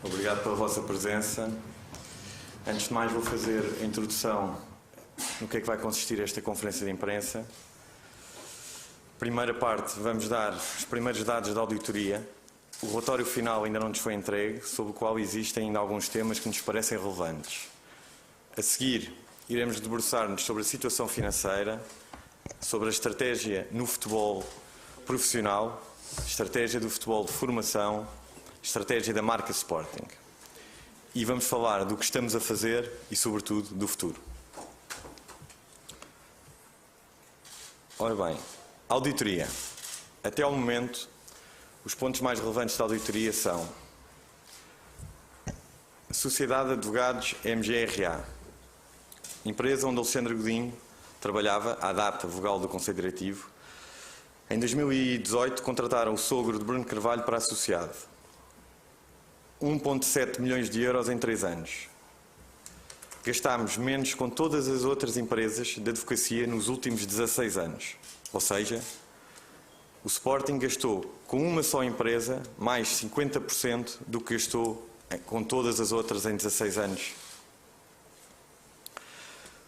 Obrigado pela vossa presença. Antes de mais, vou fazer a introdução no que é que vai consistir esta conferência de imprensa. Primeira parte, vamos dar os primeiros dados da auditoria. O relatório final ainda não nos foi entregue, sobre o qual existem ainda alguns temas que nos parecem relevantes. A seguir, iremos debruçar-nos sobre a situação financeira, sobre a estratégia no futebol profissional, estratégia do futebol de formação, estratégia da marca Sporting. E vamos falar do que estamos a fazer e, sobretudo, do futuro. Ora bem, auditoria. Até ao momento, os pontos mais relevantes da auditoria são a Sociedade de Advogados MGRA, empresa onde Alexandre Godinho trabalhava, à data, vogal do Conselho Diretivo. Em 2018, contrataram o sogro de Bruno Carvalho para associado. 1,7 milhões de euros em 3 anos. Gastámos menos com todas as outras empresas de advocacia nos últimos 16 anos. Ou seja, o Sporting gastou com uma só empresa mais 50% do que gastou com todas as outras em 16 anos.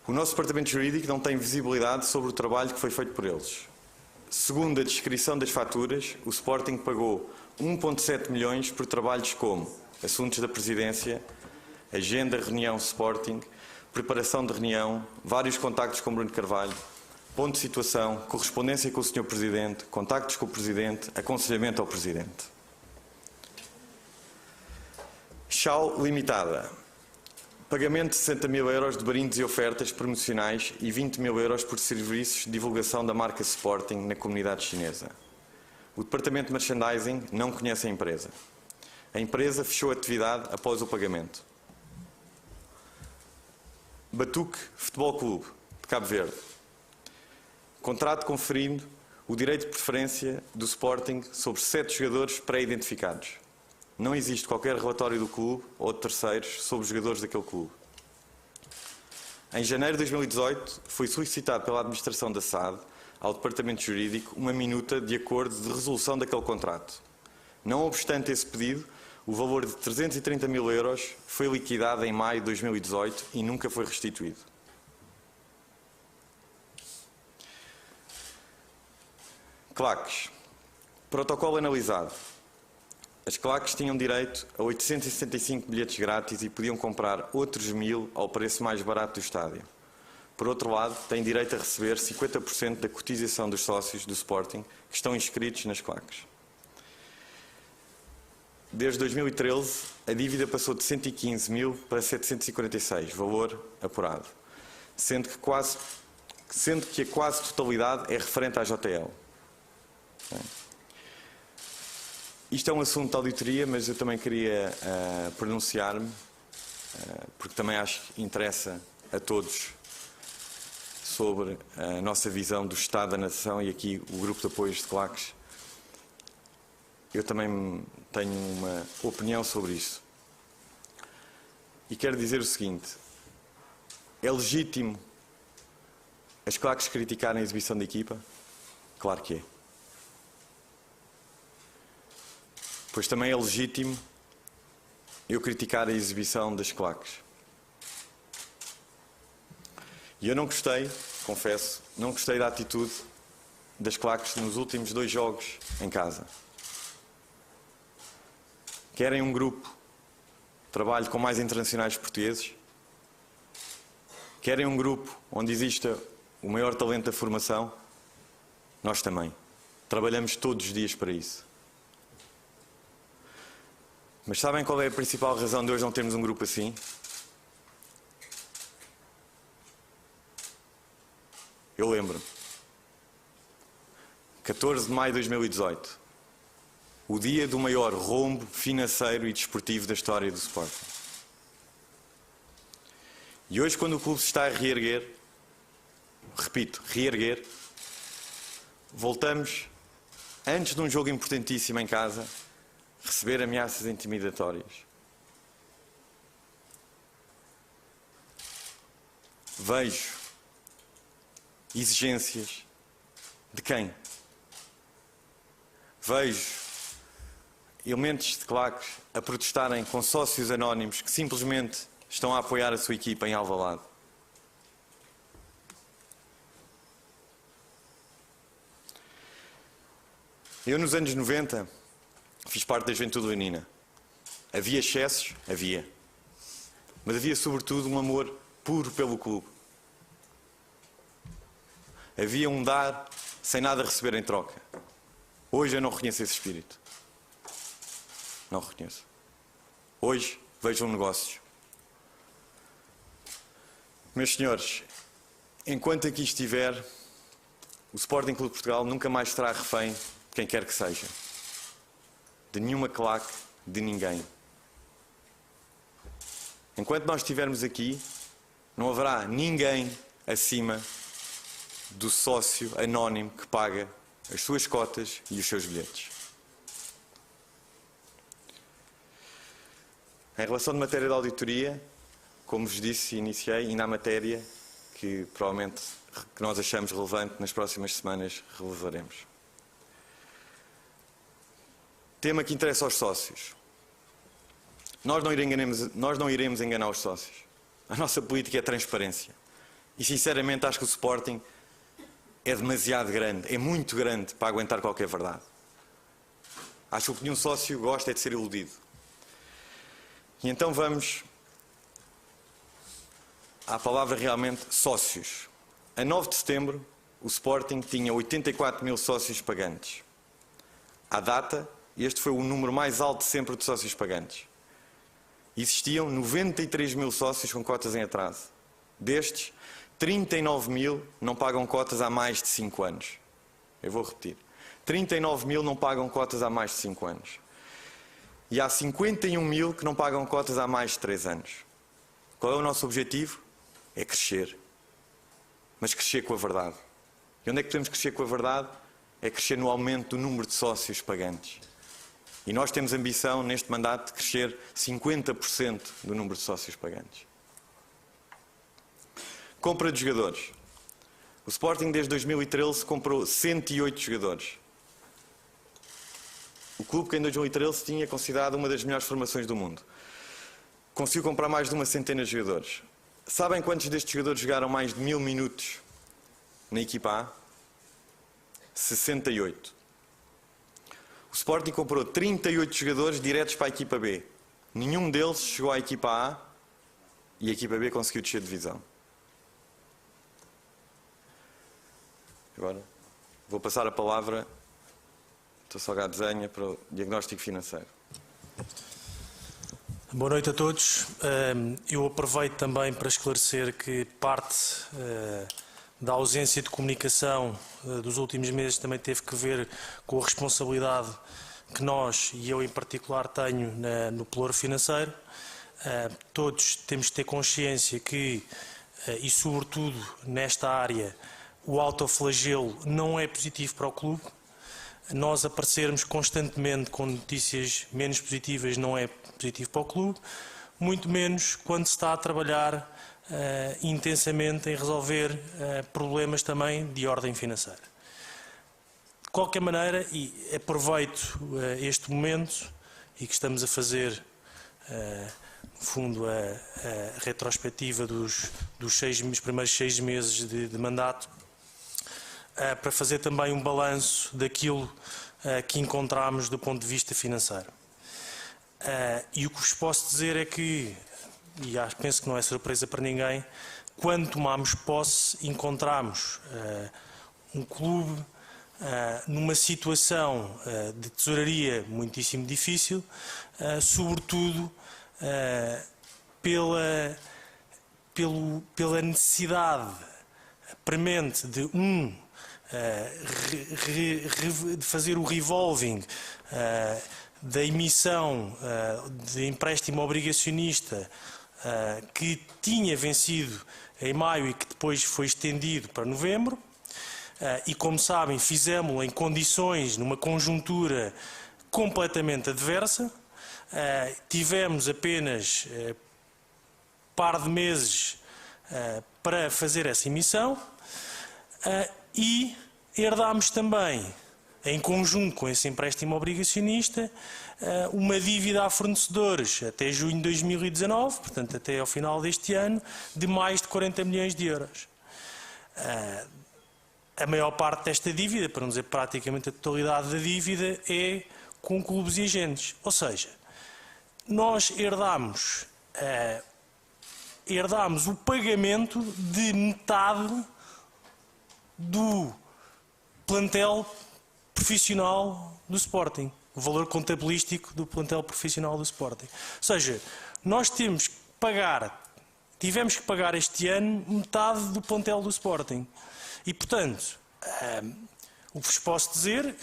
O nosso departamento jurídico não tem visibilidade sobre o trabalho que foi feito por eles. Segundo a descrição das faturas, o Sporting pagou 1,7 milhões por trabalhos como assuntos da presidência, agenda, reunião Sporting, preparação de reunião, vários contactos com Bruno Carvalho, ponto de situação, correspondência com o Sr. Presidente, contactos com o Presidente, aconselhamento ao Presidente. Shaw Limitada. Pagamento de 60 mil euros de brindes e ofertas promocionais e 20 mil euros por serviços de divulgação da marca Sporting na comunidade chinesa. O Departamento de Merchandising não conhece a empresa. A empresa fechou a atividade após o pagamento. Batuque Futebol Clube, de Cabo Verde. Contrato conferindo o direito de preferência do Sporting sobre 7 jogadores pré-identificados. Não existe qualquer relatório do clube ou de terceiros sobre os jogadores daquele clube. Em janeiro de 2018, foi solicitado pela administração da SAD ao Departamento Jurídico uma minuta de acordo de resolução daquele contrato. Não obstante esse pedido, o valor de 330 mil euros foi liquidado em maio de 2018 e nunca foi restituído. Claques. Protocolo analisado. As claques tinham direito a 875 bilhetes grátis e podiam comprar outros 1000 ao preço mais barato do estádio. Por outro lado, têm direito a receber 50% da cotização dos sócios do Sporting que estão inscritos nas claques. Desde 2013, a dívida passou de 115 mil para 746, valor apurado, sendo que a quase totalidade é referente à JL. Isto é um assunto de auditoria, mas eu também queria pronunciar-me, porque também acho que interessa a todos sobre a nossa visão do Estado da Nação e aqui o Grupo de Apoios de Claques. Eu também tenho uma opinião sobre isso. E quero dizer o seguinte: é legítimo as claques criticarem a exibição da equipa? Claro que é. Pois também é legítimo eu criticar a exibição das claques. E eu não gostei, confesso, não gostei da atitude das claques nos últimos 2 jogos em casa. Querem um grupo de trabalho com mais internacionais portugueses? Querem um grupo onde exista o maior talento da formação? Nós também. Trabalhamos todos os dias para isso. Mas sabem qual é a principal razão de hoje não termos um grupo assim? Eu lembro. 14 de maio de 2018. O dia do maior rombo financeiro e desportivo da história do Sporting. E hoje, quando o clube se está a reerguer, repito, reerguer, voltamos, antes de um jogo importantíssimo em casa, receber ameaças intimidatórias. Vejo exigências de quem? Vejo elementos de claques a protestarem com sócios anónimos que simplesmente estão a apoiar a sua equipa em Alvalade. Eu, nos anos 90, fiz parte da Juventude Leonina. Havia excessos? Havia. Mas havia, sobretudo, um amor puro pelo clube. Havia um dar sem nada receber em troca. Hoje eu não reconheço esse espírito. Não reconheço. Hoje vejo negócios. Meus senhores, enquanto aqui estiver, o Sporting Clube de Portugal nunca mais será refém de quem quer que seja. De nenhuma claque, de ninguém. Enquanto nós estivermos aqui, não haverá ninguém acima do sócio anónimo que paga as suas cotas e os seus bilhetes. Em relação de matéria de auditoria, como vos disse, iniciei, ainda há matéria que provavelmente que nós achamos relevante nas próximas semanas relevaremos. Tema que interessa aos sócios. Nós não iremos enganar os sócios. A nossa política é transparência. E sinceramente acho que o Sporting é demasiado grande, é muito grande para aguentar qualquer verdade. Acho que nenhum sócio gosta é de ser iludido. E então vamos à palavra realmente sócios. A 9 de setembro, o Sporting tinha 84 mil sócios pagantes. À data, este foi o número mais alto sempre de sócios pagantes. Existiam 93 mil sócios com cotas em atraso. Destes, 39 mil não pagam cotas há mais de 5 anos. Eu vou repetir. 39 mil não pagam cotas há mais de 5 anos. E há 51 mil que não pagam cotas há mais de 3 anos. Qual é o nosso objetivo? É crescer. Mas crescer com a verdade. E onde é que podemos crescer com a verdade? É crescer no aumento do número de sócios pagantes. E nós temos ambição, neste mandato, de crescer 50% do número de sócios pagantes. Compra de jogadores. O Sporting, desde 2013, comprou 108 jogadores. O clube que em 2013 tinha considerado uma das melhores formações do mundo. Conseguiu comprar mais de uma centena de jogadores. Sabem quantos destes jogadores jogaram mais de 1000 minutos na equipa A? 68. O Sporting comprou 38 jogadores diretos para a equipa B. Nenhum deles chegou à equipa A e a equipa B conseguiu descer de divisão. Agora vou passar a palavra ao Salgado Desenha para o diagnóstico financeiro. Boa noite a todos. Eu aproveito também para esclarecer que parte da ausência de comunicação dos últimos meses também teve que ver com a responsabilidade que nós, e eu em particular, tenho no pelouro financeiro. Todos temos de ter consciência que, e sobretudo nesta área, o autoflagelo não é positivo para o clube. Nós aparecermos constantemente com notícias menos positivas não é positivo para o clube, muito menos quando se está a trabalhar intensamente em resolver problemas também de ordem financeira. De qualquer maneira, e aproveito este momento e que estamos a fazer, no fundo, a retrospectiva dos primeiros 6 meses de mandato, para fazer também um balanço daquilo que encontramos do ponto de vista financeiro. E o que vos posso dizer é que, e penso que não é surpresa para ninguém, quando tomámos posse, encontramos um clube numa situação de tesouraria muitíssimo difícil, sobretudo pela necessidade premente de de fazer o revolving da emissão de empréstimo obrigacionista que tinha vencido em maio e que depois foi estendido para novembro. E, como sabem, fizemos-lo em condições, numa conjuntura completamente adversa. Tivemos apenas par de meses para fazer essa emissão e herdámos também em conjunto com esse empréstimo obrigacionista, uma dívida a fornecedores até junho de 2019, portanto até ao final deste ano, de mais de 40 milhões de euros. A maior parte desta dívida, para não dizer praticamente a totalidade da dívida, é com clubes e agentes. Ou seja, nós herdámos o pagamento de metade do plantel profissional do Sporting, o valor contabilístico do plantel profissional do Sporting. Ou seja, nós tivemos que pagar este ano metade do plantel do Sporting. E, portanto, o que vos posso dizer,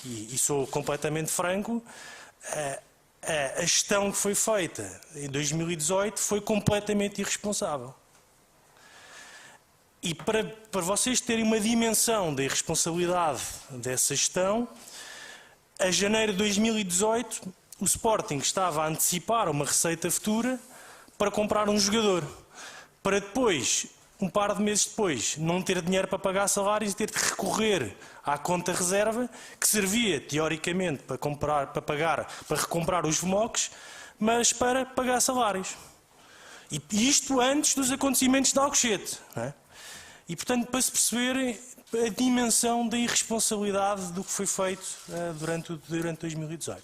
e sou completamente franco, a gestão que foi feita em 2018 foi completamente irresponsável. E para vocês terem uma dimensão da irresponsabilidade dessa gestão, a janeiro de 2018 o Sporting estava a antecipar uma receita futura para comprar um jogador, para depois, um par de meses depois, não ter dinheiro para pagar salários e ter de recorrer à conta reserva, que servia teoricamente para recomprar os VMOCs, mas para pagar salários. E isto antes dos acontecimentos de Alcochete, não é? E, portanto, para se perceberem a dimensão da irresponsabilidade do que foi feito durante 2018.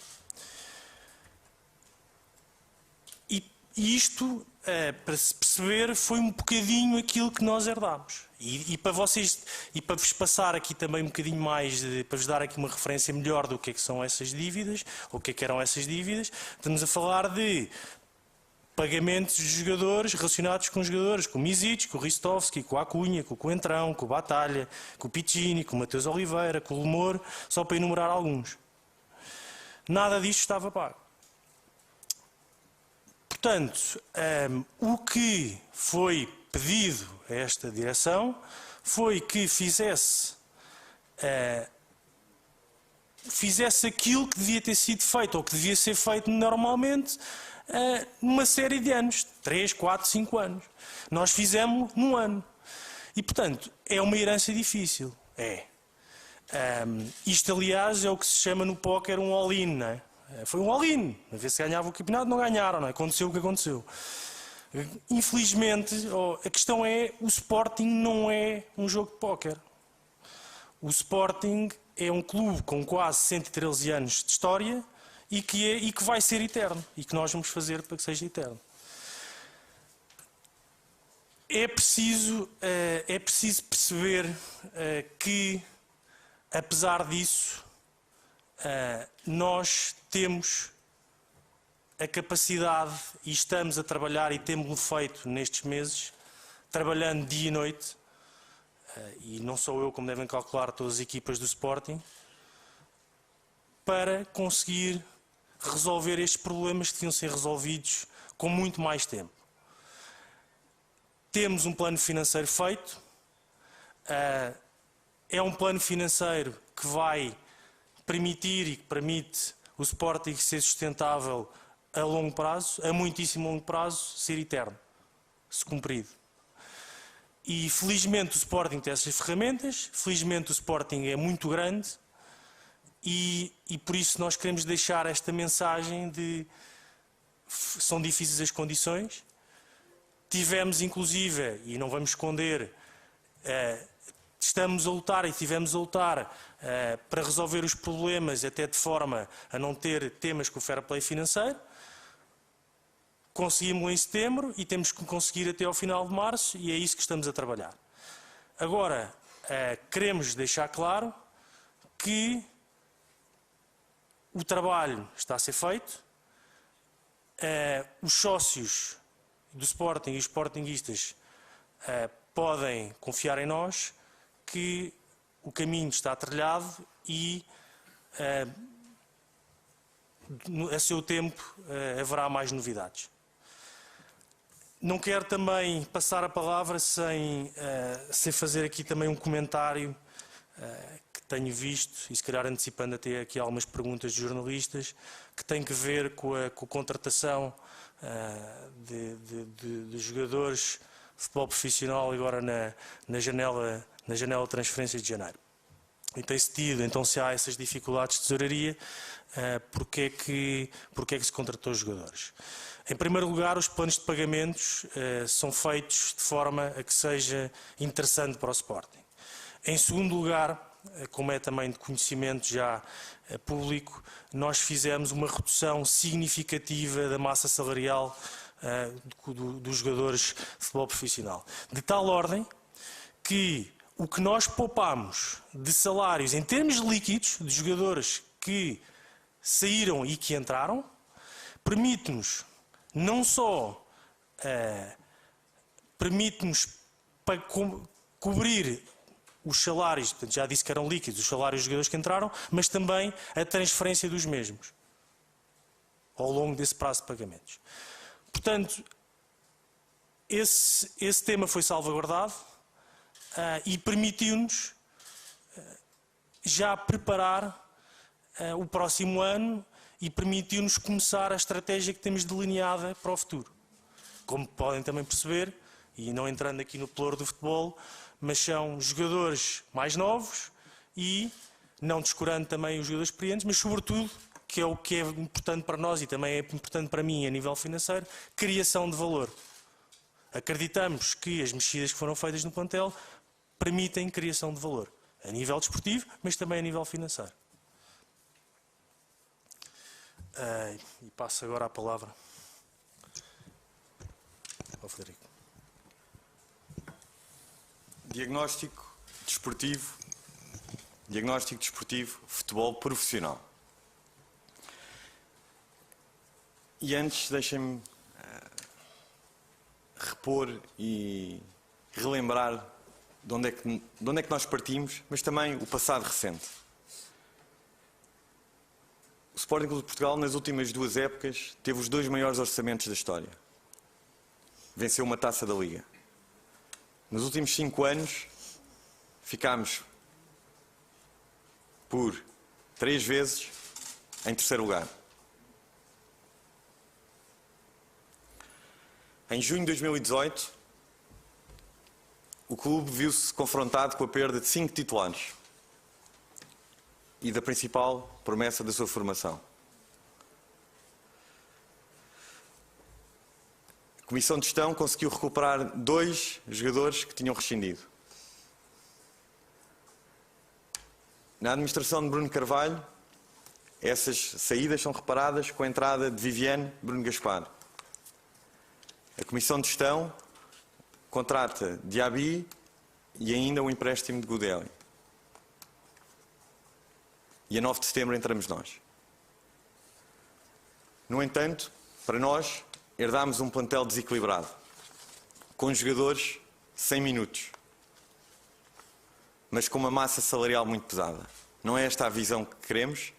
E isto, para se perceber, foi um bocadinho aquilo que nós herdámos. E para vocês, e para vos passar aqui também um bocadinho mais, para vos dar aqui uma referência melhor do que é que são essas dívidas, ou o que é que eram essas dívidas, estamos a falar de pagamentos de jogadores relacionados com jogadores como o Misic, com o Ristovski, com o Acunha, com o Coentrão, com o Batalha, com o Piccini, com o Mateus Oliveira, com o Lemor, só para enumerar alguns. Nada disto estava pago. Portanto, o que foi pedido a esta direção foi que fizesse aquilo que devia ter sido feito, ou que devia ser feito normalmente, numa série de anos, 3, 4, 5 anos. Nós fizemos num ano. E, portanto, é uma herança difícil. Isto, aliás, é o que se chama no póquer um all-in, não é? Foi um all-in. A ver se ganhava o campeonato, não ganharam, não é? Aconteceu o que aconteceu. Infelizmente, a questão é, o Sporting não é um jogo de póquer. O Sporting é um clube com quase 113 anos de história, e que vai ser eterno, e que nós vamos fazer para que seja eterno. É preciso perceber que, apesar disso, nós temos a capacidade, e estamos a trabalhar, e temos-lo feito nestes meses, trabalhando dia e noite, e não sou eu, como devem calcular, todas as equipas do Sporting, para conseguir resolver estes problemas que deviam ser resolvidos com muito mais tempo. Temos um plano financeiro feito, é um plano financeiro que vai permitir e que permite o Sporting ser sustentável a longo prazo, a muitíssimo longo prazo, ser eterno, se cumprido. E felizmente o Sporting tem essas ferramentas, felizmente o Sporting é muito grande, e por isso nós queremos deixar esta mensagem de são difíceis as condições. Tivemos inclusive, e não vamos esconder, estamos a lutar e tivemos a lutar para resolver os problemas, até de forma a não ter temas com o fair play financeiro. Conseguimos em setembro e temos que conseguir até ao final de março, e é isso que estamos a trabalhar. Agora, queremos deixar claro que o trabalho está a ser feito, os sócios do Sporting e os sportinguistas podem confiar em nós que o caminho está trilhado e a seu tempo haverá mais novidades. Não quero também passar a palavra sem fazer aqui também um comentário que tenho visto, e se calhar antecipando até aqui algumas perguntas de jornalistas, que tem que ver com a contratação de jogadores de futebol profissional agora na janela de transferências de janeiro. e tem-se tido, então se há essas dificuldades de tesouraria, porque é que se contratou os jogadores? Em primeiro lugar, os planos de pagamentos são feitos de forma a que seja interessante para o Sporting. Em segundo lugar, como é também de conhecimento já público, nós fizemos uma redução significativa da massa salarial dos jogadores de futebol profissional. De tal ordem que o que nós poupamos de salários em termos líquidos de jogadores que saíram e que entraram, permite-nos não só para cobrir os salários, portanto, já disse que eram líquidos, os salários dos jogadores que entraram, mas também a transferência dos mesmos ao longo desse prazo de pagamentos. Portanto, esse tema foi salvaguardado e permitiu-nos já preparar o próximo ano e permitiu-nos começar a estratégia que temos delineada para o futuro. Como podem também perceber, e não entrando aqui no pelouro do futebol, mas são jogadores mais novos e, não descurando também os jogadores experientes, mas sobretudo, que é o que é importante para nós e também é importante para mim a nível financeiro, criação de valor. Acreditamos que as mexidas que foram feitas no plantel permitem criação de valor, a nível desportivo, mas também a nível financeiro. E passo agora a palavra ao Frederico. Diagnóstico desportivo, futebol profissional. E antes, deixem-me repor e relembrar de onde é que nós partimos, mas também o passado recente. O Sporting Clube de Portugal, nas últimas 2 épocas, teve os 2 maiores orçamentos da história. Venceu uma taça da Liga. Nos últimos 5 anos, ficámos por 3 vezes em terceiro lugar. Em junho de 2018, o clube viu-se confrontado com a perda de 5 titulares e da principal promessa da sua formação. A Comissão de Gestão conseguiu recuperar 2 jogadores que tinham rescindido. Na administração de Bruno Carvalho, essas saídas são reparadas com a entrada de Viviane Bruno Gaspar. A Comissão de Gestão contrata Diaby e ainda um empréstimo de Godelli. E a 9 de setembro entramos nós. No entanto, para nós, herdámos um plantel desequilibrado, com jogadores sem minutos, mas com uma massa salarial muito pesada. Não é esta a visão que queremos,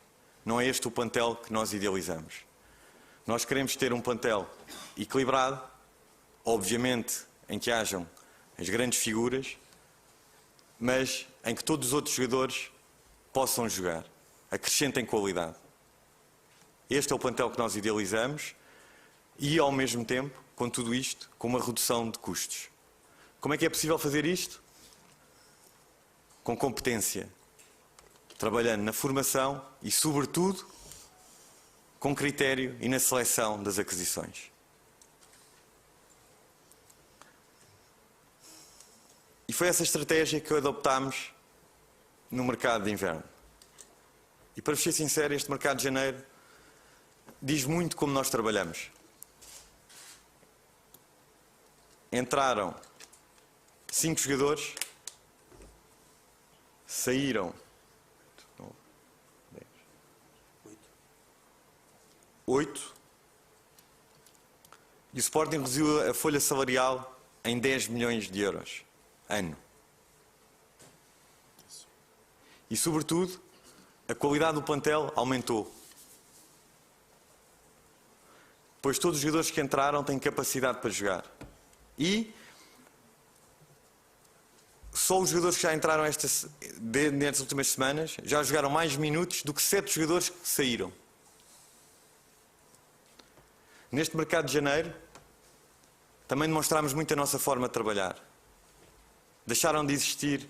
não é este o plantel que nós idealizamos. Nós queremos ter um plantel equilibrado, obviamente em que hajam as grandes figuras, mas em que todos os outros jogadores possam jogar, acrescentem qualidade. Este é o plantel que nós idealizamos e, ao mesmo tempo, com tudo isto, com uma redução de custos. Como é que é possível fazer isto? Com competência, trabalhando na formação e, sobretudo, com critério e na seleção das aquisições. E foi essa estratégia que adoptámos no mercado de inverno. E, para ser sincero, este mercado de janeiro diz muito como nós trabalhamos. Entraram 5 jogadores, saíram 8, e o Sporting reduziu a folha salarial em 10 milhões de euros, ano. E, sobretudo, a qualidade do plantel aumentou. Pois todos os jogadores que entraram têm capacidade para jogar. E só os jogadores que já entraram nestas últimas semanas já jogaram mais minutos do que 7 jogadores que saíram. Neste mercado de janeiro, também demonstrámos muito a nossa forma de trabalhar. Deixaram de existir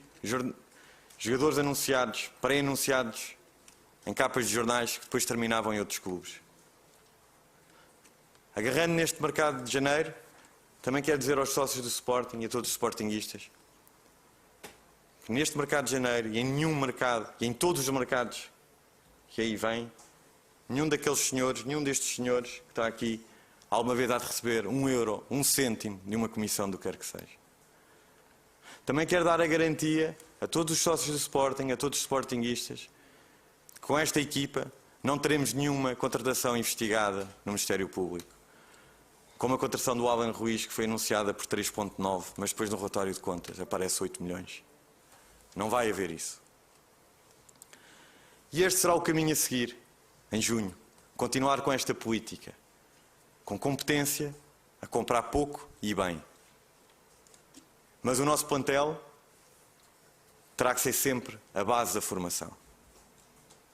Jogadores anunciados, pré-anunciados em capas de jornais que depois terminavam em outros clubes. Agarrando neste mercado de janeiro, também quero dizer aos sócios do Sporting e a todos os sportinguistas que neste mercado de janeiro e em nenhum mercado, e em todos os mercados que aí vêm, nenhum daqueles senhores, nenhum destes senhores que está aqui, alguma vez há de receber €1, 1 cêntimo de uma comissão do que quer que seja. Também quero dar a garantia a todos os sócios do Sporting, a todos os sportinguistas, que com esta equipa não teremos nenhuma contratação investigada no Ministério Público. Como a contratação do Alan Ruiz, que foi anunciada por 3,9, mas depois no relatório de contas aparece 8 milhões. Não vai haver isso. E este será o caminho a seguir, em junho. Continuar com esta política. Com competência, a comprar pouco e bem. Mas o nosso plantel terá que ser sempre a base da formação.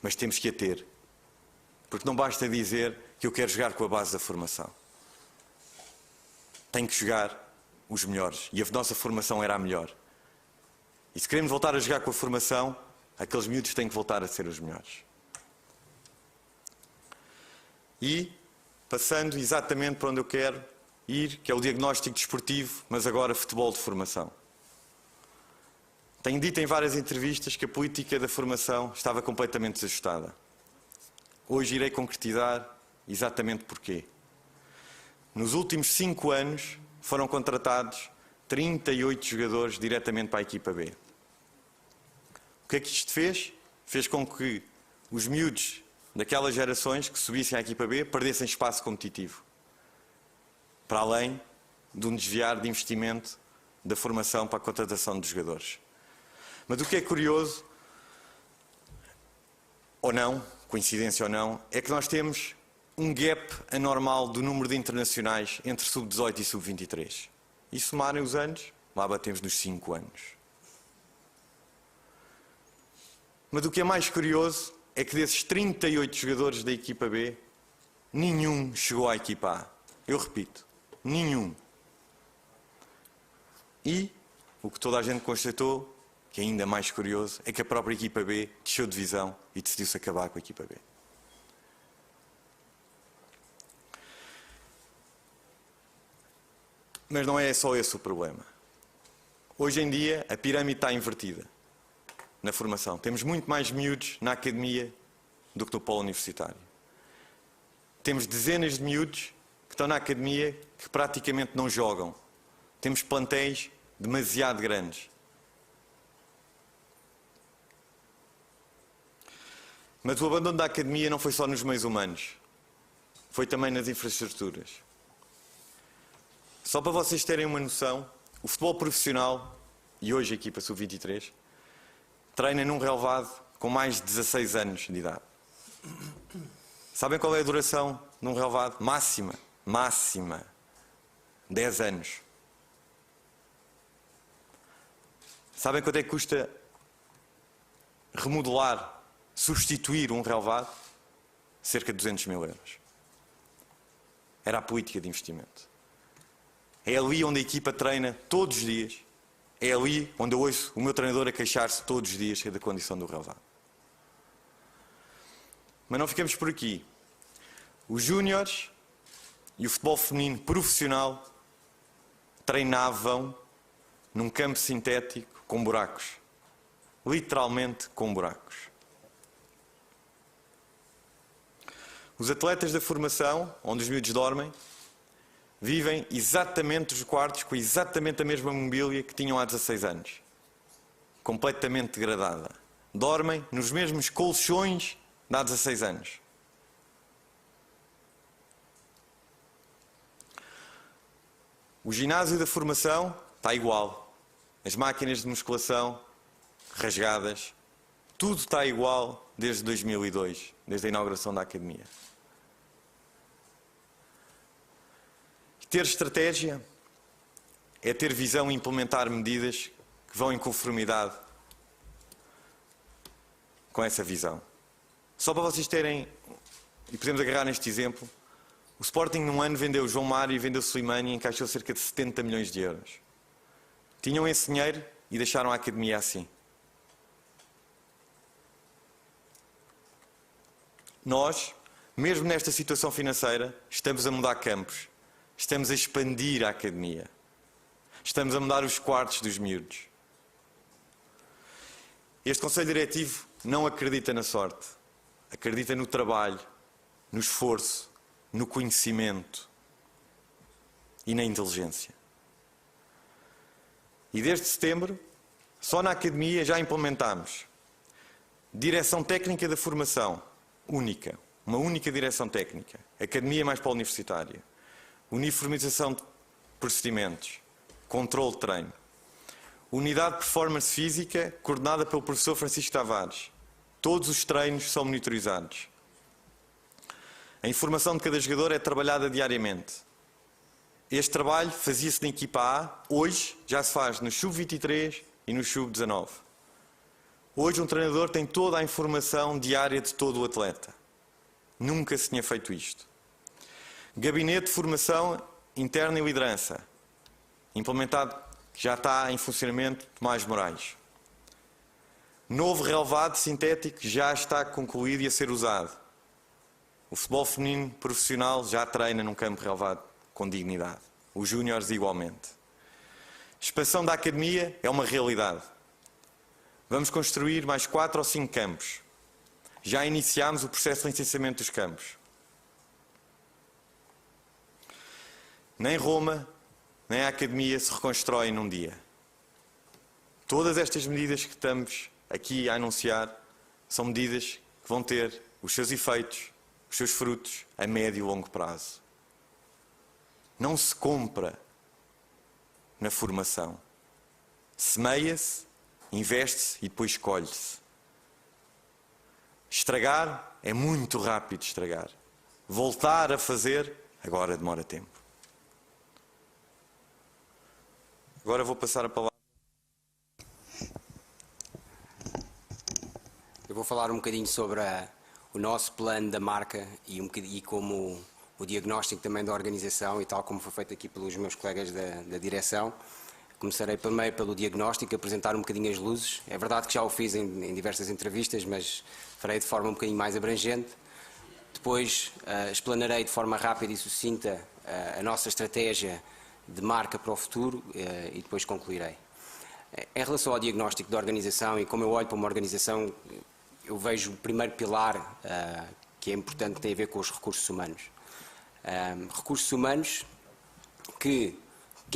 Mas temos que a ter. Porque não basta dizer que eu quero jogar com a base da formação. Tem que jogar os melhores. E a nossa formação era a melhor. E se queremos voltar a jogar com a formação, aqueles miúdos têm que voltar a ser os melhores. E, passando exatamente para onde eu quero ir, que é o diagnóstico desportivo, mas agora futebol de formação. Tenho dito em várias entrevistas que a política da formação estava completamente desajustada. Hoje irei concretizar exatamente porquê. Nos últimos 5 anos foram contratados 38 jogadores diretamente para a equipa B. O que é que isto fez? Fez com que os miúdos daquelas gerações que subissem à equipa B perdessem espaço competitivo. Para além de um desviar de investimento da formação para a contratação de jogadores. Mas o que é curioso, ou não, coincidência ou não, é que nós temos um gap anormal do número de internacionais entre sub-18 e sub-23. E somarem os anos, lá batemos nos 5 anos. Mas o que é mais curioso é que desses 38 jogadores da equipa B, nenhum chegou à equipa A. Eu repito, nenhum. E o que toda a gente constatou, que é ainda mais curioso, é que a própria equipa B desceu de divisão e decidiu-se acabar com a equipa B. Mas não é só esse o problema. Hoje em dia a pirâmide está invertida na formação. Temos muito mais miúdos na academia do que no polo universitário. Temos dezenas de miúdos que estão na academia que praticamente não jogam. Temos plantéis demasiado grandes. Mas o abandono da academia não foi só nos meios humanos. Foi também nas infraestruturas. Só para vocês terem uma noção, o futebol profissional, e hoje a equipa sub-23, treina num relevado com mais de 16 anos de idade. Sabem qual é a duração num relevado? Máxima. 10 anos. Sabem quanto é que custa remodelar, substituir um relevado? Cerca de 200 mil euros. Era a política de investimento. É ali onde a equipa treina todos os dias. É ali onde eu ouço o meu treinador a queixar-se todos os dias da condição do relevado. Mas não ficamos por aqui. Os júniores e o futebol feminino profissional treinavam num campo sintético com buracos. Literalmente com buracos. Os atletas da formação, onde os miúdos dormem, vivem exatamente os quartos com exatamente a mesma mobília que tinham há 16 anos. Completamente degradada. Dormem nos mesmos colchões de há 16 anos. O ginásio da formação está igual. As máquinas de musculação rasgadas. Tudo está igual desde 2002, desde a inauguração da academia. Ter estratégia é ter visão e implementar medidas que vão em conformidade com essa visão. Só para vocês terem, e podemos agarrar neste exemplo, o Sporting num ano vendeu João Mário e vendeu Slimani e encaixou cerca de 70 milhões de euros. Tinham esse dinheiro e deixaram a academia assim. Nós, mesmo nesta situação financeira, estamos a mudar campos, estamos a expandir a academia, estamos a mudar os quartos dos miúdos. Este Conselho Diretivo não acredita na sorte, acredita no trabalho, no esforço, no conhecimento e na inteligência. E desde setembro, só na academia já implementámos direção técnica da formação, única, uma única direção técnica, academia mais polo universitária, uniformização de procedimentos, controle de treino, unidade de performance física coordenada pelo professor Francisco Tavares. Todos os treinos são monitorizados. A informação de cada jogador é trabalhada diariamente. Este trabalho fazia-se na equipa A, hoje já se faz no sub-23 e no sub-19. Hoje um treinador tem toda a informação diária de todo o atleta. Nunca se tinha feito isto. Gabinete de formação interna e liderança, implementado, já está em funcionamento, Tomás Moraes. Novo relevado sintético já está concluído e a ser usado. O futebol feminino profissional já treina num campo relevado com dignidade. Os júniores igualmente. Expansão da academia é uma realidade. Vamos construir mais 4 ou 5 campos. Já iniciámos o processo de licenciamento dos campos. Nem Roma, nem a academia se reconstrói num dia. Todas estas medidas que estamos aqui a anunciar são medidas que vão ter os seus efeitos, os seus frutos a médio e longo prazo. Não se compra na formação. Semeia-se, investe-se e depois colhe-se. Estragar é muito rápido estragar. Voltar a fazer, agora demora tempo. Agora vou passar a palavra. Eu vou falar um bocadinho sobre o nosso plano da marca e como o diagnóstico também da organização e tal como foi feito aqui pelos meus colegas da direção. Começarei primeiro pelo diagnóstico, apresentar um bocadinho as luzes. É verdade que já o fiz em diversas entrevistas, mas farei de forma um bocadinho mais abrangente. Depois explanarei de forma rápida e sucinta a nossa estratégia de marca para o futuro e depois concluirei. Em relação ao diagnóstico da organização e como eu olho para uma organização, eu vejo o primeiro pilar que é importante, que tem a ver com os recursos humanos. Recursos humanos que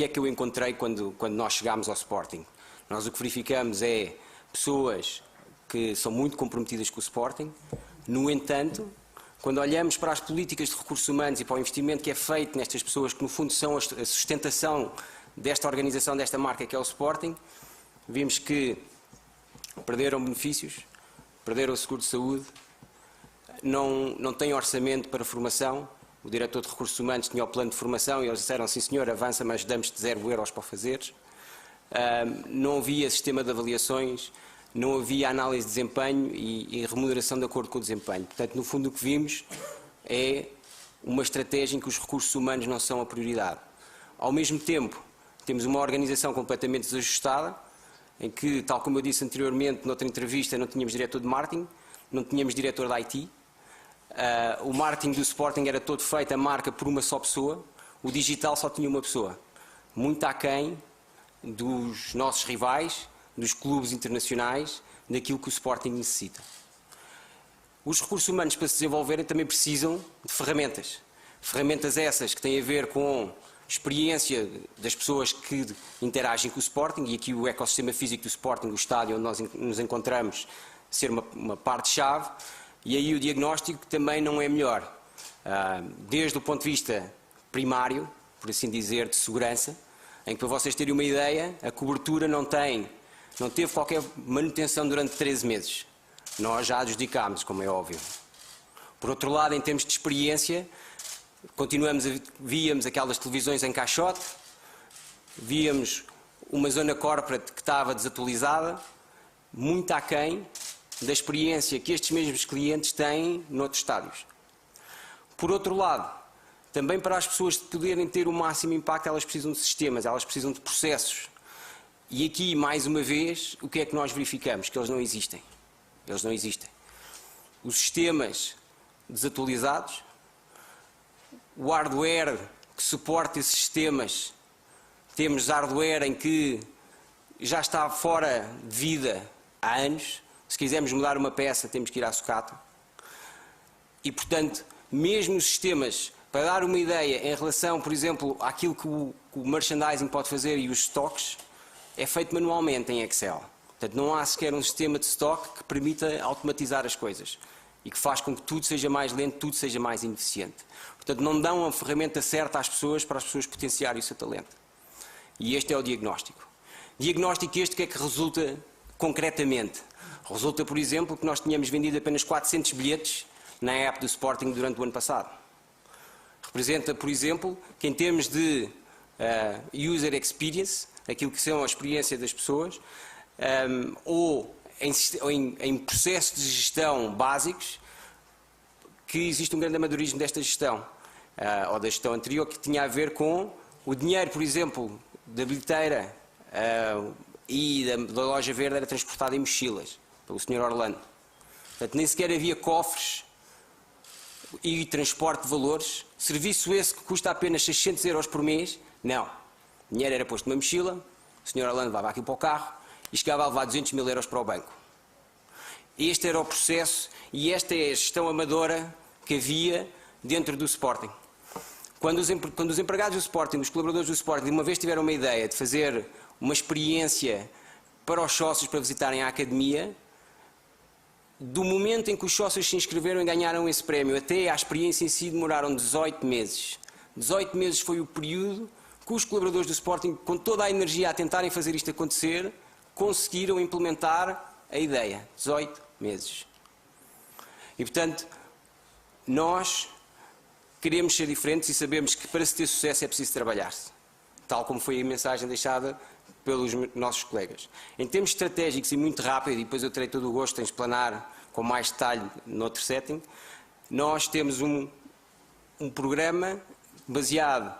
é que eu encontrei quando nós chegámos ao Sporting? Nós o que verificamos é pessoas que são muito comprometidas com o Sporting. No entanto, quando olhamos para as políticas de recursos humanos e para o investimento que é feito nestas pessoas, que no fundo são a sustentação desta organização, desta marca que é o Sporting, vimos que perderam benefícios, perderam o seguro de saúde, não têm orçamento para formação. O diretor de recursos humanos tinha o plano de formação e eles disseram: sim senhor, avança, mas damos-te 0 euros para o fazeres. Não havia sistema de avaliações, não havia análise de desempenho e remuneração de acordo com o desempenho. Portanto, no fundo o que vimos é uma estratégia em que os recursos humanos não são a prioridade. Ao mesmo tempo, temos uma organização completamente desajustada, em que, tal como eu disse anteriormente, noutra entrevista, não tínhamos diretor de marketing, não tínhamos diretor de IT. O marketing do Sporting era todo feito, a marca, por uma só pessoa. O digital só tinha uma pessoa. Muito aquém dos nossos rivais, dos clubes internacionais, daquilo que o Sporting necessita. Os recursos humanos, para se desenvolverem, também precisam de ferramentas. Ferramentas essas que têm a ver com experiência das pessoas que interagem com o Sporting, e aqui o ecossistema físico do Sporting, o estádio onde nós nos encontramos, ser uma parte-chave. E aí o diagnóstico também não é melhor. Desde o ponto de vista primário, por assim dizer, de segurança, em que, para vocês terem uma ideia, a cobertura não teve qualquer manutenção durante 13 meses. Nós já adjudicámos, como é óbvio. Por outro lado, em termos de experiência, víamos aquelas televisões em caixote, víamos uma zona corporate que estava desatualizada, muito aquém da experiência que estes mesmos clientes têm noutros estádios. Por outro lado, também para as pessoas poderem ter o máximo impacto, elas precisam de sistemas, elas precisam de processos. E aqui, mais uma vez, o que é que nós verificamos? Que eles não existem. Eles não existem. Os sistemas, desatualizados, o hardware que suporta esses sistemas, temos hardware em que já está fora de vida há anos. Se quisermos mudar uma peça, temos que ir à sucata. E, portanto, mesmo os sistemas, para dar uma ideia em relação, por exemplo, àquilo que o merchandising pode fazer e os stocks, é feito manualmente em Excel. Portanto, não há sequer um sistema de stock que permita automatizar as coisas e que faz com que tudo seja mais lento, tudo seja mais ineficiente. Portanto, não dão a ferramenta certa às pessoas para as pessoas potenciarem o seu talento. E este é o diagnóstico. Diagnóstico este que é que resulta concretamente? Resulta, por exemplo, que nós tínhamos vendido apenas 400 bilhetes na app do Sporting durante o ano passado. Representa, por exemplo, que em termos de user experience, aquilo que são a experiência das pessoas, ou em processos de gestão básicos, que existe um grande amadorismo desta gestão, ou da gestão anterior, que tinha a ver com o dinheiro, por exemplo, da bilheteira e da loja verde era transportado em mochilas, pelo Sr. Orlando. Portanto, nem sequer havia cofres e transporte de valores. Serviço esse que custa apenas 600 euros por mês, não. O dinheiro era posto numa mochila, o Sr. Orlando levava aquilo para o carro e chegava a levar 200 mil euros para o banco. Este era o processo e esta é a gestão amadora que havia dentro do Sporting. Quando os empregados do Sporting, os colaboradores do Sporting, uma vez tiveram uma ideia de fazer uma experiência para os sócios para visitarem a academia, do momento em que os sócios se inscreveram e ganharam esse prémio até à experiência em si demoraram 18 meses. 18 meses foi o período que os colaboradores do Sporting, com toda a energia a tentarem fazer isto acontecer, conseguiram implementar a ideia. 18 meses. E, portanto, nós queremos ser diferentes e sabemos que para se ter sucesso é preciso trabalhar-se. Tal como foi a mensagem deixada pelos nossos colegas. Em termos estratégicos e muito rápido, e depois eu terei todo o gosto em explanar com mais detalhe noutro setting, nós temos um programa baseado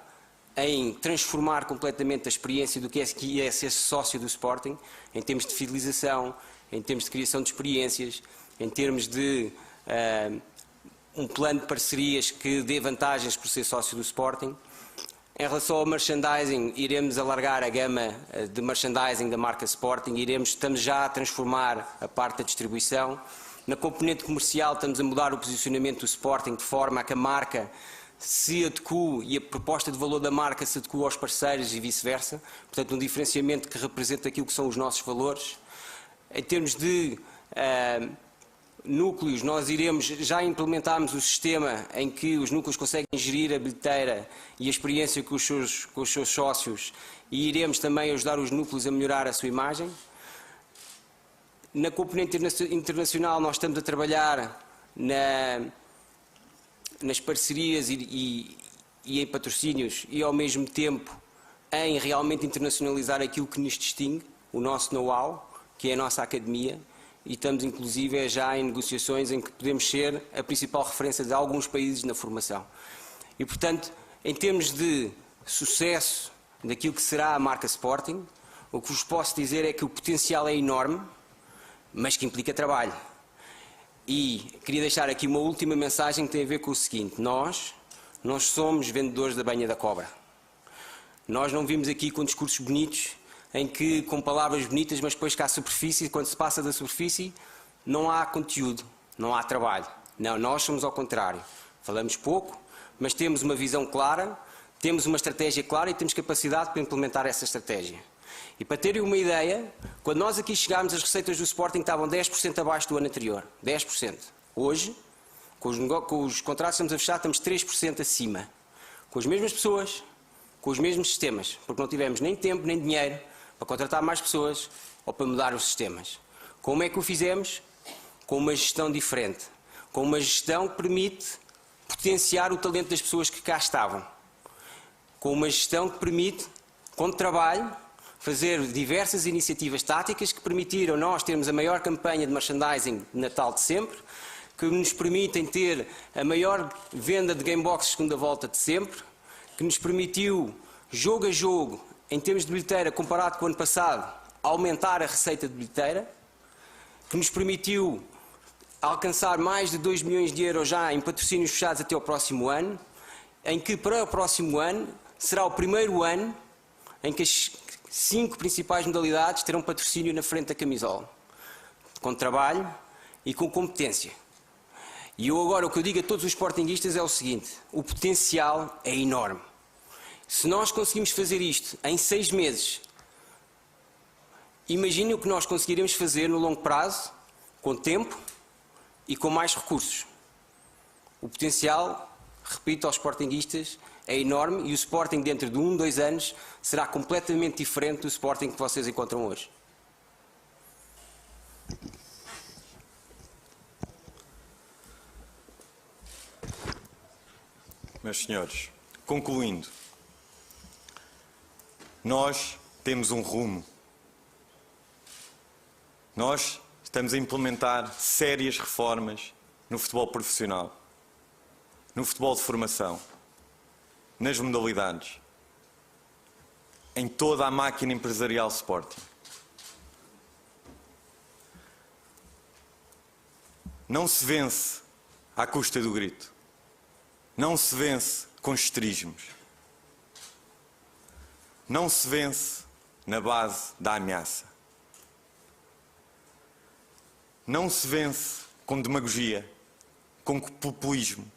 em transformar completamente a experiência do que é ser sócio do Sporting, em termos de fidelização, em termos de criação de experiências, em termos de um plano de parcerias que dê vantagens por ser sócio do Sporting. Em relação ao merchandising, iremos alargar a gama de merchandising da marca Sporting, estamos já a transformar a parte da distribuição. Na componente comercial estamos a mudar o posicionamento do Sporting de forma a que a marca se adeque e a proposta de valor da marca se adeque aos parceiros e vice-versa. Portanto, um diferenciamento que representa aquilo que são os nossos valores. Em termos de núcleos, nós já implementámos o sistema em que os núcleos conseguem gerir a bilheteira e a experiência com os seus sócios e iremos também ajudar os núcleos a melhorar a sua imagem. Na componente internacional nós estamos a trabalhar nas parcerias e em patrocínios e ao mesmo tempo em realmente internacionalizar aquilo que nos distingue, o nosso know-how, que é a nossa academia. E estamos, inclusive, já em negociações em que podemos ser a principal referência de alguns países na formação. E, portanto, em termos de sucesso daquilo que será a marca Sporting, o que vos posso dizer é que o potencial é enorme, mas que implica trabalho. E queria deixar aqui uma última mensagem que tem a ver com o seguinte: nós somos vendedores da banha da cobra. Nós não vimos aqui com discursos bonitos, em que com palavras bonitas, mas depois cá à superfície, quando se passa da superfície, não há conteúdo, não há trabalho. Não, nós somos ao contrário. Falamos pouco, mas temos uma visão clara, temos uma estratégia clara e temos capacidade para implementar essa estratégia. E para terem uma ideia, quando nós aqui chegámos, as receitas do Sporting estavam 10% abaixo do ano anterior. 10%. Hoje, com os contratos que estamos a fechar, estamos 3% acima. Com as mesmas pessoas, com os mesmos sistemas, porque não tivemos nem tempo nem dinheiro para contratar mais pessoas ou para mudar os sistemas. Como é que o fizemos? Com uma gestão diferente. Com uma gestão que permite potenciar o talento das pessoas que cá estavam. Com uma gestão que permite, com trabalho, fazer diversas iniciativas táticas que permitiram nós termos a maior campanha de merchandising de Natal de sempre, que nos permitem ter a maior venda de Gamebox segunda volta de sempre, que nos permitiu, jogo a jogo, em termos de bilheteira, comparado com o ano passado, aumentar a receita de bilheteira, que nos permitiu alcançar mais de 2 milhões de euros já em patrocínios fechados até ao próximo ano, em que para o próximo ano será o primeiro ano em que as 5 principais modalidades terão patrocínio na frente da camisola, com trabalho e com competência. E eu agora o que eu digo a todos os sportinguistas é o seguinte: o potencial é enorme. Se nós conseguimos fazer isto em 6 meses, imaginem o que nós conseguiremos fazer no longo prazo, com tempo e com mais recursos. O potencial, repito aos sportinguistas, é enorme e o Sporting dentro de 1, 2 anos será completamente diferente do Sporting que vocês encontram hoje. Meus senhores, concluindo, nós temos um rumo. Nós estamos a implementar sérias reformas no futebol profissional, no futebol de formação, nas modalidades, em toda a máquina empresarial Sporting. Não se vence à custa do grito. Não se vence com esterismos. Não se vence na base da ameaça. Não se vence com demagogia, com populismo,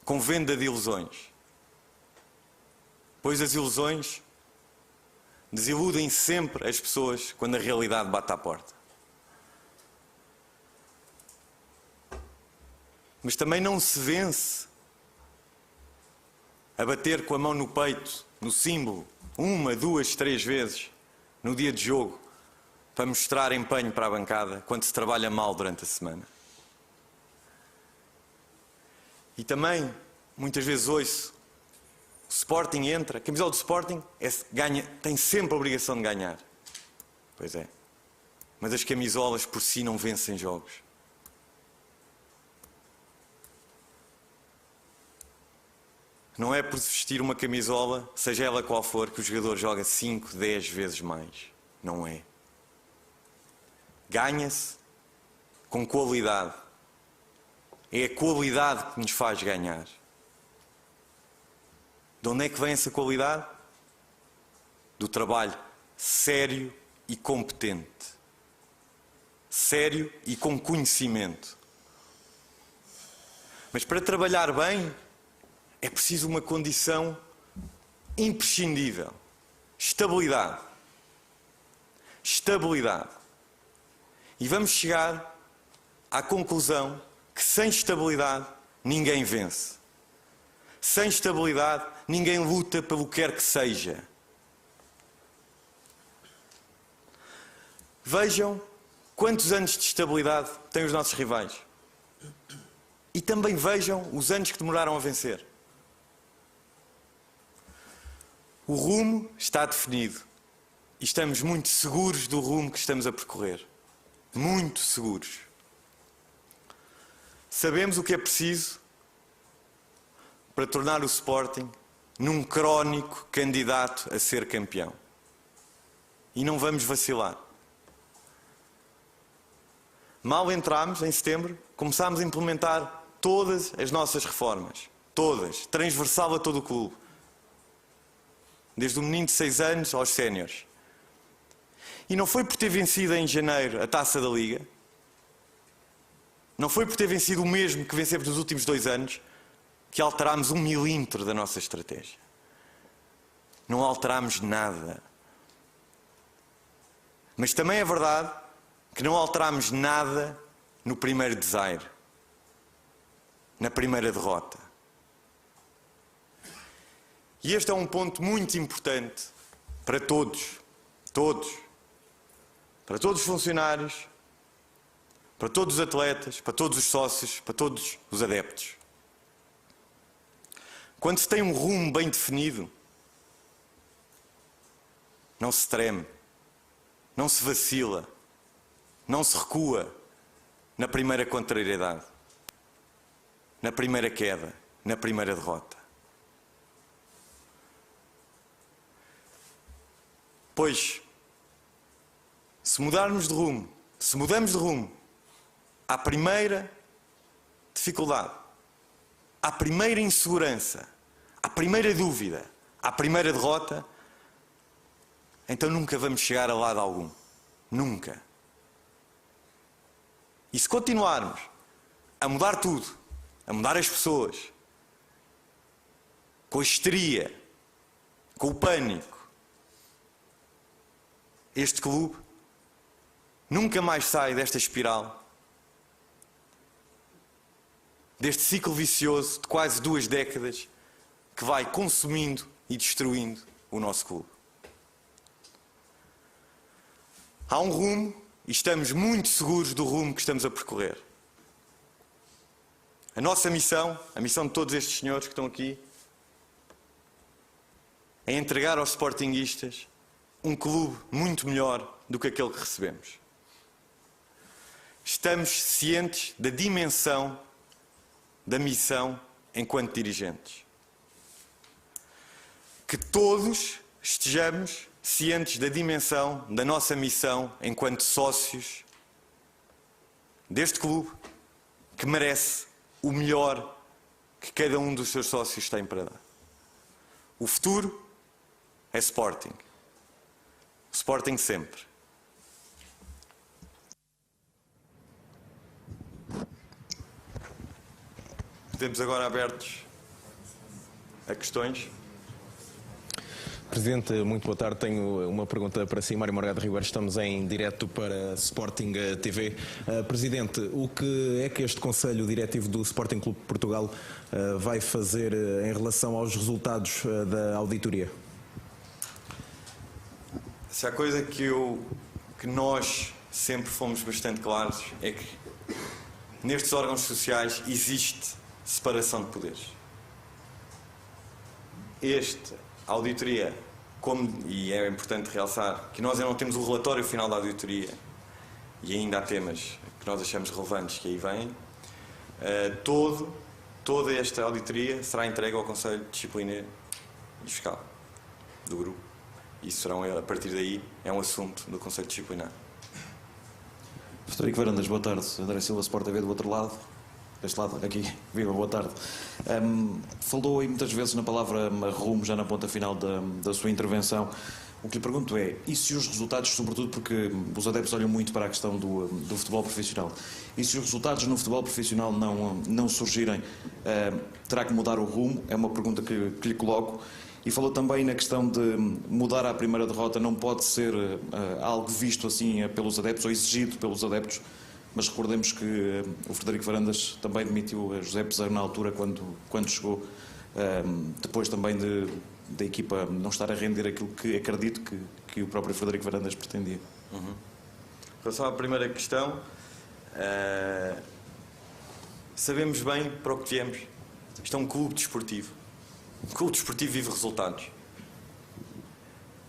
com venda de ilusões. Pois as ilusões desiludem sempre as pessoas quando a realidade bate à porta. Mas também não se vence a bater com a mão no peito, no símbolo, 1, 2, 3 vezes, no dia de jogo, para mostrar empenho para a bancada, quando se trabalha mal durante a semana. E também, muitas vezes ouço, o Sporting entra, a camisola do Sporting tem sempre a obrigação de ganhar. Pois é. Mas as camisolas por si não vencem jogos. Não é por vestir uma camisola, seja ela qual for, que o jogador joga 5, 10 vezes mais. Não é. Ganha-se com qualidade. É a qualidade que nos faz ganhar. De onde é que vem essa qualidade? Do trabalho sério e competente. Sério e com conhecimento. Mas para trabalhar bem, é preciso uma condição imprescindível. Estabilidade. Estabilidade. E vamos chegar à conclusão que sem estabilidade ninguém vence. Sem estabilidade ninguém luta pelo que quer que seja. Vejam quantos anos de estabilidade têm os nossos rivais. E também vejam os anos que demoraram a vencer. O rumo está definido e estamos muito seguros do rumo que estamos a percorrer. Muito seguros. Sabemos o que é preciso para tornar o Sporting num crónico candidato a ser campeão. E não vamos vacilar. Mal entramos em setembro, começámos a implementar todas as nossas reformas. Todas. Transversal a todo o clube. Desde o menino de 6 anos aos séniores. E não foi por ter vencido em janeiro a Taça da Liga, não foi por ter vencido o mesmo que vencemos nos últimos 2 anos, que alterámos 1 milímetro da nossa estratégia. Não alterámos nada. Mas também é verdade que não alterámos nada no primeiro desaire, na primeira derrota. E este é um ponto muito importante para todos, para todos os funcionários, para todos os atletas, para todos os sócios, para todos os adeptos. Quando se tem um rumo bem definido, não se treme, não se vacila, não se recua na primeira contrariedade, na primeira queda, na primeira derrota. Pois, se mudarmos de rumo, se mudamos de rumo à primeira dificuldade, à primeira insegurança, à primeira dúvida, à primeira derrota, então nunca vamos chegar a lado algum. Nunca. E se continuarmos a mudar tudo, a mudar as pessoas, com a histeria, com o pânico, este clube nunca mais sai desta espiral, deste ciclo vicioso de quase 2 décadas que vai consumindo e destruindo o nosso clube. Há um rumo e estamos muito seguros do rumo que estamos a percorrer. A nossa missão, a missão de todos estes senhores que estão aqui, é entregar aos sportinguistas um clube muito melhor do que aquele que recebemos. Estamos cientes da dimensão da missão enquanto dirigentes. Que todos estejamos cientes da dimensão da nossa missão enquanto sócios deste clube, que merece o melhor que cada um dos seus sócios tem para dar. O futuro é Sporting. Sporting sempre. Estamos agora abertos a questões. Presidente, muito boa tarde. Tenho uma pergunta para si, Mário Morgado Ribeiro. Estamos em direto para Sporting TV. Presidente, o que é que este Conselho Diretivo do Sporting Clube de Portugal vai fazer em relação aos resultados da auditoria? Se há coisa que nós sempre fomos bastante claros é que nestes órgãos sociais existe separação de poderes. A auditoria, e é importante realçar que nós ainda não temos o relatório final da auditoria e ainda há temas que nós achamos relevantes que aí vêm, toda esta auditoria será entregue ao Conselho de Disciplina e Fiscal do grupo. Isso será, a partir daí, é um assunto do Conselho Disciplinar. Frederico Varandas, boa tarde. André Silva, Sport TV do outro lado. Deste lado, aqui. Viva, boa tarde. Falou aí muitas vezes na palavra rumo, já na ponta final da sua intervenção. O que lhe pergunto é, e se os resultados, sobretudo porque os adeptos olham muito para a questão do futebol profissional, e se os resultados no futebol profissional não surgirem, terá que mudar o rumo? É uma pergunta que lhe coloco. E falou também na questão de mudar à primeira derrota, não pode ser algo visto assim pelos adeptos ou exigido pelos adeptos, mas recordemos que o Frederico Varandas também demitiu a José Peseiro na altura quando chegou, depois também da equipa não estar a render aquilo que acredito que o próprio Frederico Varandas pretendia. Em relação à primeira questão, sabemos bem para o que viemos. Isto é um clube desportivo. O clube desportivo vive resultados.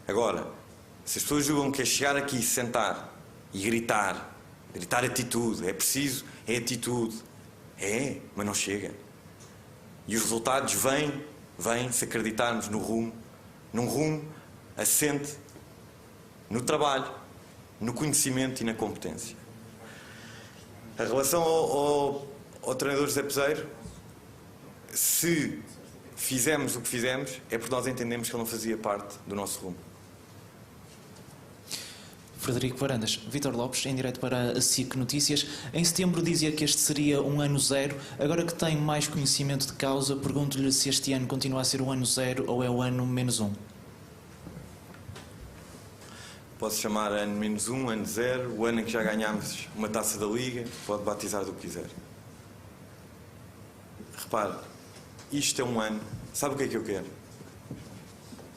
Agora, se as pessoas julgam que é chegar aqui, sentar e gritar atitude, é preciso, é atitude. Mas não chega. E os resultados vêm se acreditarmos no rumo, num rumo assente no trabalho, no conhecimento e na competência. Em relação ao treinador José Peseiro, se fizemos o que fizemos, é porque nós entendemos que ele não fazia parte do nosso rumo. Frederico Varandas, Vítor Lopes, em direto para a SIC Notícias. Em setembro dizia que este seria um ano zero. Agora que tem mais conhecimento de causa, pergunto-lhe se este ano continua a ser o ano zero ou é o ano -1. Posso chamar ano -1, ano 0, o ano em que já ganhámos uma taça da Liga, pode batizar do que quiser. Repare, isto é um ano. Sabe o que é que eu quero?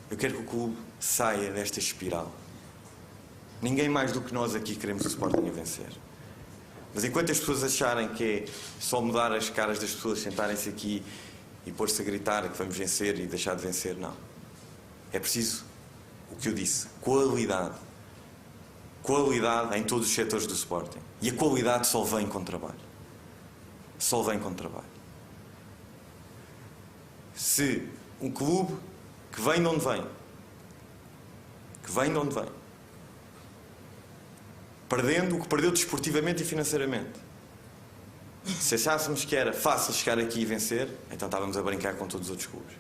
Eu quero que o clube saia desta espiral. Ninguém mais do que nós aqui queremos o Sporting a vencer. Mas enquanto as pessoas acharem que é só mudar as caras das pessoas, sentarem-se aqui e pôr-se a gritar que vamos vencer e deixar de vencer, não. É preciso, o que eu disse, qualidade. Qualidade em todos os setores do Sporting. E a qualidade só vem com trabalho. Só vem com trabalho. Se um clube que vem de onde vem, perdendo o que perdeu desportivamente e financeiramente, Se achássemos que era fácil chegar aqui e vencer, então estávamos a brincar com todos os outros clubes.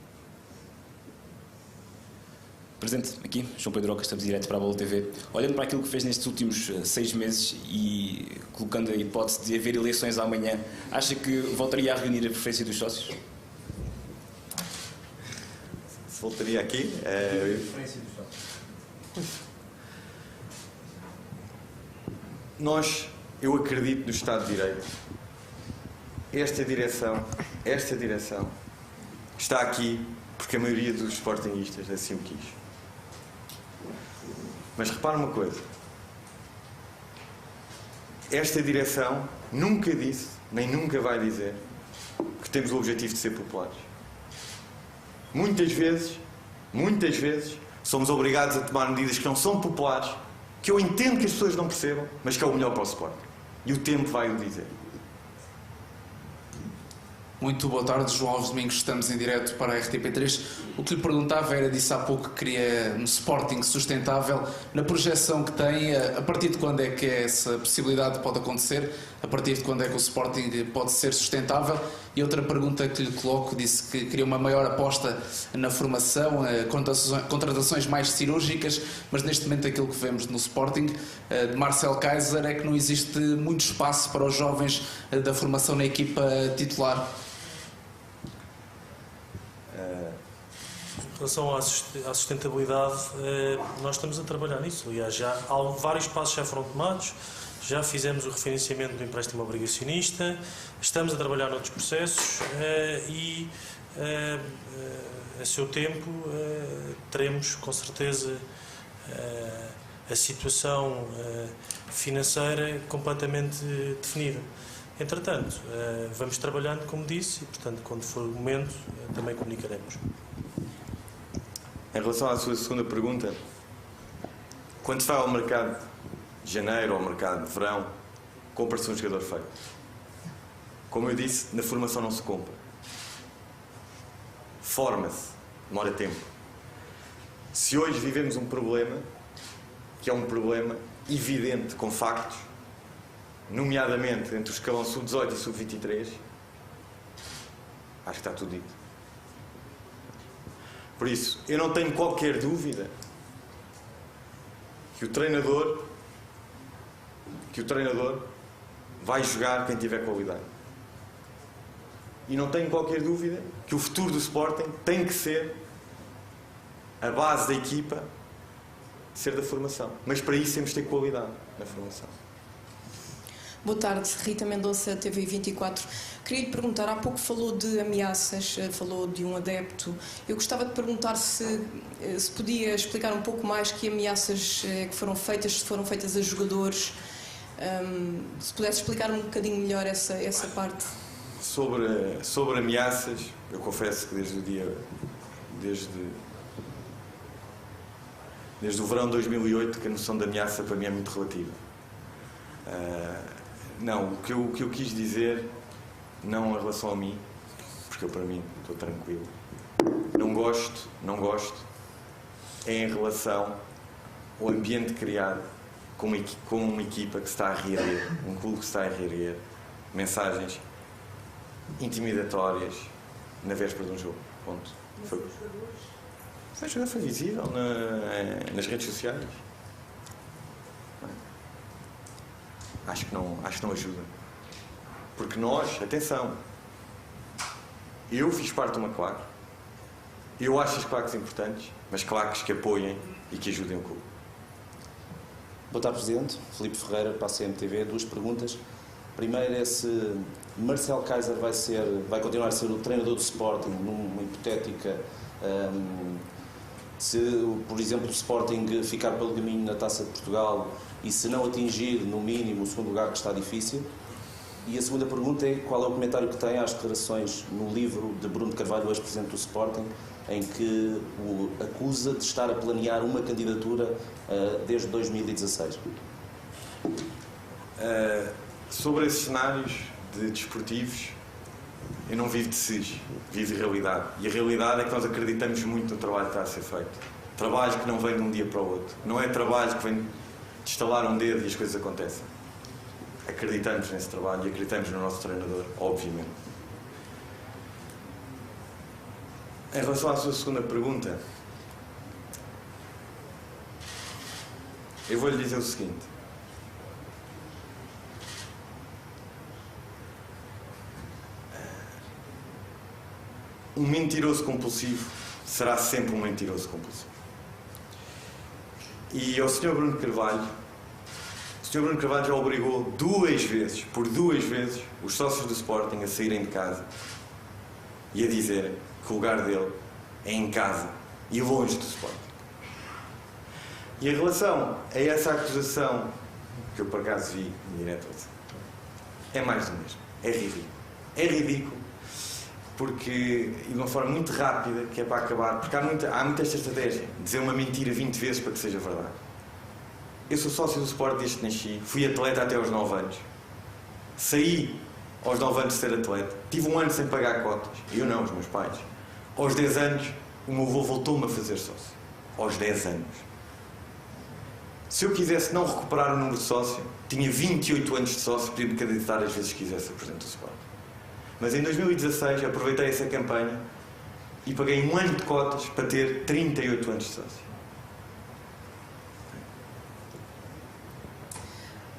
Presidente, aqui, João Pedro Oca, estamos direto para a Bola TV. Olhando para aquilo que fez nestes últimos 6 meses e colocando a hipótese de haver eleições amanhã, acha que voltaria a reunir a preferência dos sócios? Se voltaria aqui... Eu acredito no Estado de Direito. Esta direção está aqui porque a maioria dos sportinguistas assim o quis. Mas repare uma coisa. Esta direção nunca disse, nem nunca vai dizer, que temos o objetivo de ser populares. Muitas vezes, somos obrigados a tomar medidas que não são populares, que eu entendo que as pessoas não percebam, mas que é o melhor para o Sporting. E o tempo vai o dizer. Muito boa tarde, João Alves Domingos, estamos em direto para a RTP3. O que lhe perguntava era, disse há pouco que queria um Sporting sustentável. Na projeção que tem, a partir de quando é que essa possibilidade pode acontecer? A partir de quando é que o Sporting pode ser sustentável? E outra pergunta que lhe coloco, disse que queria uma maior aposta na formação, contratações mais cirúrgicas, mas neste momento aquilo que vemos no Sporting de Marcel Kaiser é que não existe muito espaço para os jovens da formação na equipa titular. Em relação à sustentabilidade, nós estamos a trabalhar nisso. Aliás, vários passos já foram tomados, já fizemos o referenciamento do empréstimo obrigacionista, estamos a trabalhar noutros processos e, a seu tempo, teremos com certeza a situação financeira completamente definida. Entretanto, vamos trabalhando, como disse, e, portanto, quando for o momento, também comunicaremos. Em relação à sua segunda pergunta, quando se vai ao mercado de janeiro ou ao mercado de verão, compra-se um jogador feito. Como eu disse, na formação não se compra. Forma-se, demora tempo. Se hoje vivemos um problema, que é um problema evidente com factos, nomeadamente entre o escalão sub-18 e sub-23, acho que está tudo dito. Por isso, eu não tenho qualquer dúvida que o treinador vai jogar quem tiver qualidade. E não tenho qualquer dúvida que o futuro do Sporting tem que ser a base da equipa, ser da formação. Mas para isso temos de ter qualidade na formação. Boa tarde, Rita Mendonça, TV 24. Queria lhe perguntar, há pouco falou de ameaças, falou de um adepto. Eu gostava de perguntar se podia explicar um pouco mais que ameaças que foram feitas a jogadores. Se pudesse explicar um bocadinho melhor essa parte. Sobre ameaças, eu confesso que desde o verão de 2008 que a noção de ameaça para mim é muito relativa. Não, o que eu quis dizer, não em relação a mim, porque eu para mim estou tranquilo, não gosto, é em relação ao ambiente criado com uma equipa que se está a reerguer, um clube que se está a reerguer, mensagens intimidatórias na véspera de um jogo. Ponto. Foi visível nas redes sociais. Acho que não ajuda. Porque nós, atenção, eu fiz parte de uma claque, eu acho as claques importantes, mas claques que apoiem e que ajudem o clube. Boa tarde, Presidente. Filipe Ferreira, para a CMTV. 2 perguntas. Primeiro é se Marcel Kaiser vai continuar a ser o treinador do Sporting numa hipotética... se, por exemplo, o Sporting ficar pelo caminho na Taça de Portugal e se não atingir, no mínimo, o segundo lugar, que está difícil. E a segunda pergunta é qual é o comentário que tem às declarações no livro de Bruno de Carvalho, ex-presidente do Sporting, em que o acusa de estar a planear uma candidatura desde 2016. Sobre esses cenários desportivos, eu não vivo de SIS, vivo de realidade. E a realidade é que nós acreditamos muito no trabalho que está a ser feito. Trabalho que não vem de um dia para o outro. Não é trabalho que vem de estalar um dedo e as coisas acontecem. acreditamos nesse trabalho e acreditamos no nosso treinador, obviamente. Em relação à sua segunda pergunta, eu vou-lhe dizer o seguinte. Um mentiroso compulsivo será sempre um mentiroso compulsivo. E ao Sr. Bruno Carvalho, o Sr. Bruno Carvalho já obrigou por duas vezes, os sócios do Sporting a saírem de casa e a dizerem que o lugar dele é em casa e longe do Sporting. E em relação a essa acusação, que eu por acaso vi em direto, é mais do mesmo. É ridículo. É ridículo porque, de uma forma muito rápida, que é para acabar, porque há muita esta estratégia, dizer uma mentira 20 vezes para que seja verdade. Eu sou sócio do Sport desde que nasci, fui atleta até aos 9 anos, saí aos 9 anos de ser atleta, tive um ano sem pagar cotas, eu não, os meus pais. Aos 10 anos, o meu avô voltou-me a fazer sócio. Aos 10 anos. Se eu quisesse não recuperar o número de sócio, tinha 28 anos de sócio, podia-me candidatar às vezes que quisesse a presidente do Sport. Mas em 2016 aproveitei essa campanha e paguei um ano de cotas para ter 38 anos de sócio.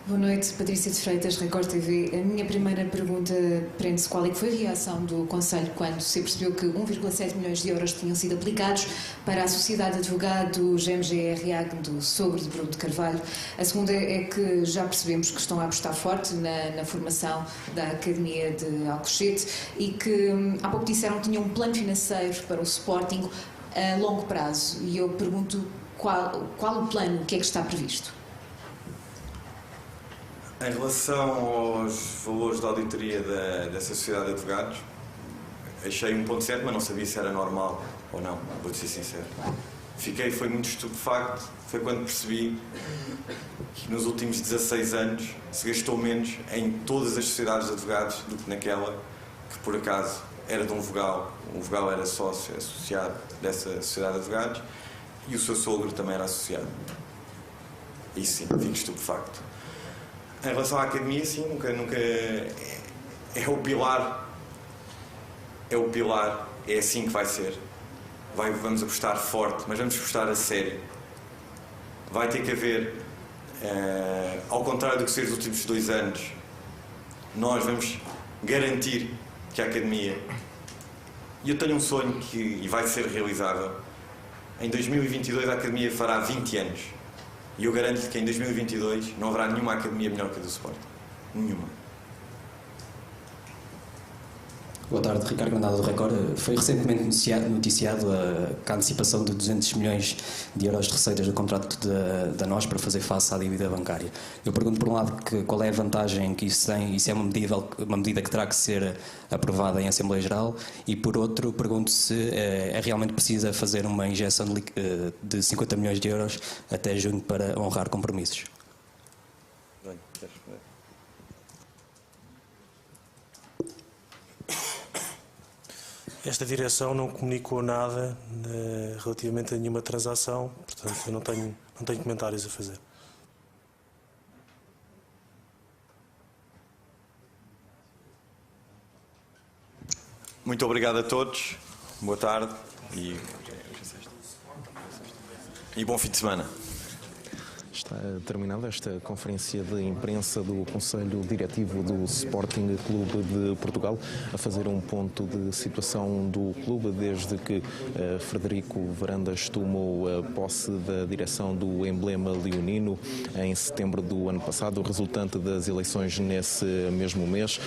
Boa noite, Patrícia de Freitas, Record TV. A minha primeira pergunta prende-se qual é que foi a reação do Conselho quando se percebeu que 1,7 milhões de euros tinham sido aplicados para a Sociedade de Advogados MGRA do sogro de Bruno de Carvalho. A segunda é que já percebemos que estão a apostar forte na formação da Academia de Alcochete e que há pouco disseram que tinham um plano financeiro para o Sporting a longo prazo. E eu pergunto qual o plano, o que é que está previsto? Em relação aos valores da auditoria dessa sociedade de advogados, achei 1,7, mas não sabia se era normal ou não, vou-te ser sincero. Foi muito estupefacto, foi quando percebi que nos últimos 16 anos se gastou menos em todas as sociedades de advogados do que naquela que, por acaso, era de um vogal. Um vogal era sócio associado dessa sociedade de advogados e o seu sogro também era associado. Isso sim, fico estupefacto. Em relação à academia, sim, nunca é o pilar. É o pilar, é assim que vai ser. Vamos apostar forte, mas vamos apostar a sério. Vai ter que haver, ao contrário do que ser os últimos 2 anos, nós vamos garantir que a academia, e eu tenho um sonho e vai ser realizável, em 2022 a academia fará 20 anos. E eu garanto-lhe que em 2022 não haverá nenhuma academia melhor que a do Sporting. Nenhuma. Boa tarde, Ricardo Grandada do Record. Foi recentemente noticiado a antecipação de 200 milhões de euros de receitas do contrato da NOS para fazer face à dívida bancária. Eu pergunto, por um lado, qual é a vantagem que isso tem, e se é uma medida que terá que ser aprovada em Assembleia Geral, e por outro, pergunto se é realmente precisa fazer uma injeção de 50 milhões de euros até junho para honrar compromissos. Bem, queres responder? Esta direção não comunicou nada relativamente a nenhuma transação, portanto eu não tenho comentários a fazer. Muito obrigado a todos, boa tarde e bom fim de semana. Está terminada esta conferência de imprensa do Conselho Diretivo do Sporting Clube de Portugal, a fazer um ponto de situação do clube desde que Frederico Varandas tomou a posse da direção do emblema leonino em setembro do ano passado, resultante das eleições nesse mesmo mês.